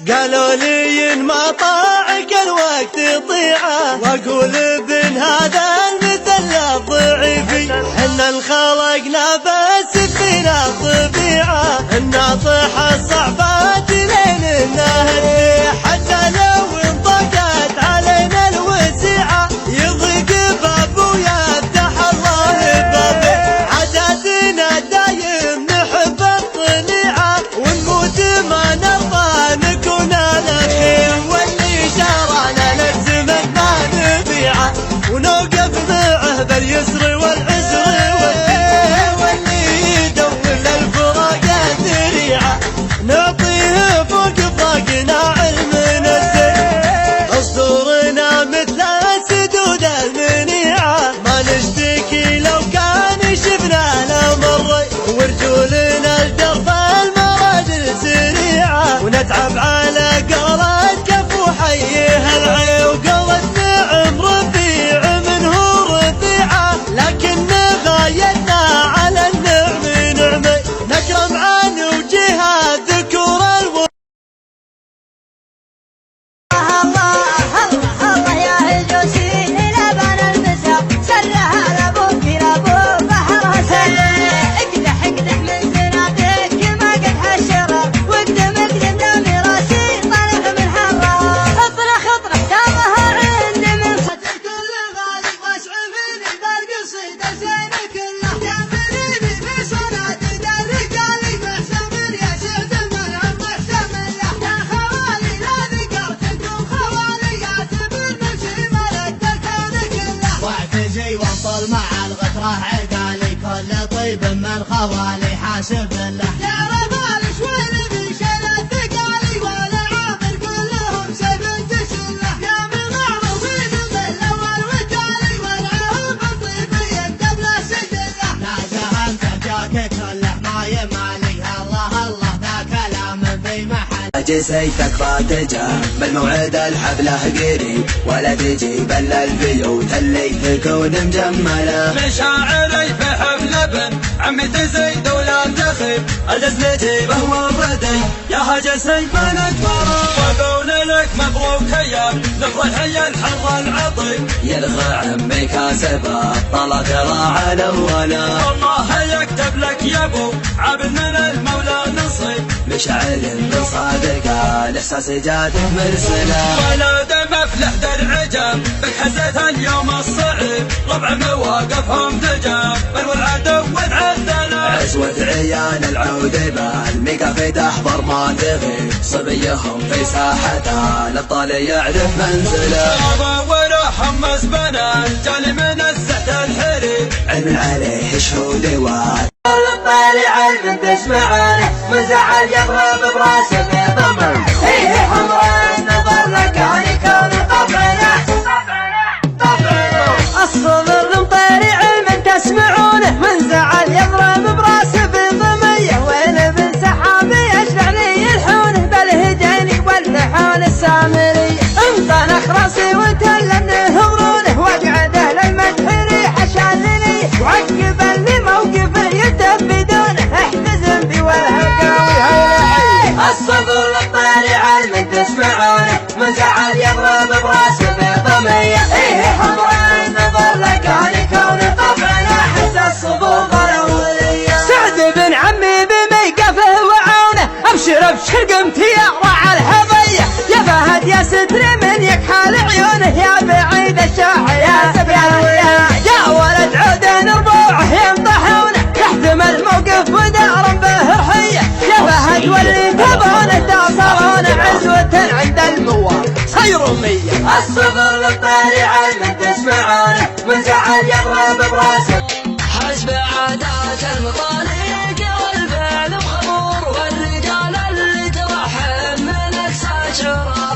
قالوا لي ما طاعك الوقت طيعه، واقول بن هذا المثل ضعيفي، حنا انخلقنا بس فينا طبيعه، الناطحه الصعبات لين النهدي، حتى لو انضاقت علينا الوسيعه يضيق باب ويفتح الله بابه، عاداتنا دايم نحب الطليعه، ونموت ما نرضى نكون الاخير، واللي شارعنا للزمن ما نبيعه، ونوقف معه باليسر والعسر والدين، واللي يدور للفراق ذريعه نعطيه فوق فوقنا علمنا الزين، اسطورنا مثل السدود المنيعه، ما نشتكي لو كان شفنا الامر، ورجولنا الدرب المراجل سريعه، ونتعب على قولة كف وحيها العين، وقولة نعم رفيع منه رفيعه، لكن غايتنا على النعم نعمه، نكرم عن وجهها ذكور الو وانطل مع الغتره عقالي، كل طيب من خوالي حاسب الله، يا رجال شوي في شيل الثقالي، والعامر كلهم سيف تشله، يا من معروفين بالاول والتالي، والعهود الطيبين قبل سجله، لا جهنت جاك كله ما يمالي، الله الله ذا كلام في محل، جسيتك باتجه بالموعد الحفله قريب، ولا تجيب الا البيوت اللي تكون مجمله، مشاعري في حفل ابن عمتي زيد ولا تخيب، الجس نجيبه وردي يا هجسي من اكبره، وقول لك مبروك يا نفرح يا الحر العطيب، يلغى عمي كاسبه طلق راعى الاوله، والله يكتب لك يا ابو عبد من المولى نصيب، مشاعر بصادقه الاحساس جاته مرسله، ولا دم افلح درع جاب بك حزت اليوم الصعيب، ربع مواقفهم تجاب بل والعدو عندنا، عزوة عيال العودبه الميكافي تحضر ما تغيب، صبيهم في ساحتها الابطال يعرف منزله، ولا حمس بنا جالي من الزحت الحريب، علم عليه شهود وعد طالع علم تسمعونه، مزعل يضرب براسه في ضمن، فيه حمراء النظر لك ان يكون طبعنا الصبر طالع علم تسمعونه، من زعل يضرب براسه في ضميه، وين ابن سحابي اشلعني الحونه، بالهجين والنحون السامريه، انطنخ راسي وتلمنه غرونه، واقعده للمدح ريحه شاذليه، وعقب اللي موقفه يدب بدونه، احتزم بي والهقاوي هيلعي، الصبر للطالع علم تسمعونه، من زعل يضرب براسه في ضميه، ايه حمراء النظر لك ان يكون طبعنا احس الصفوف الاوليه، سعد بن عمي بميقفه وعونه، ابشر ابشر قمت يا راعى الحظيه، يا فهد يا ستر من يكحل عيونه، يا بعيد الشاح يا سبيانيه، يا ولد عودين ربوعه ينطحونه، يحتمل موقف ودار به رحيه، يا فهد واللي تبونه تصلونه، عزوه عند الموال صيروميه، الصبر للطالع علم تسمعونه، من زعل يضرب براسه حسب عادات المطالق والفعل مخمور، والرجال اللي ترحم من اقصى شرار.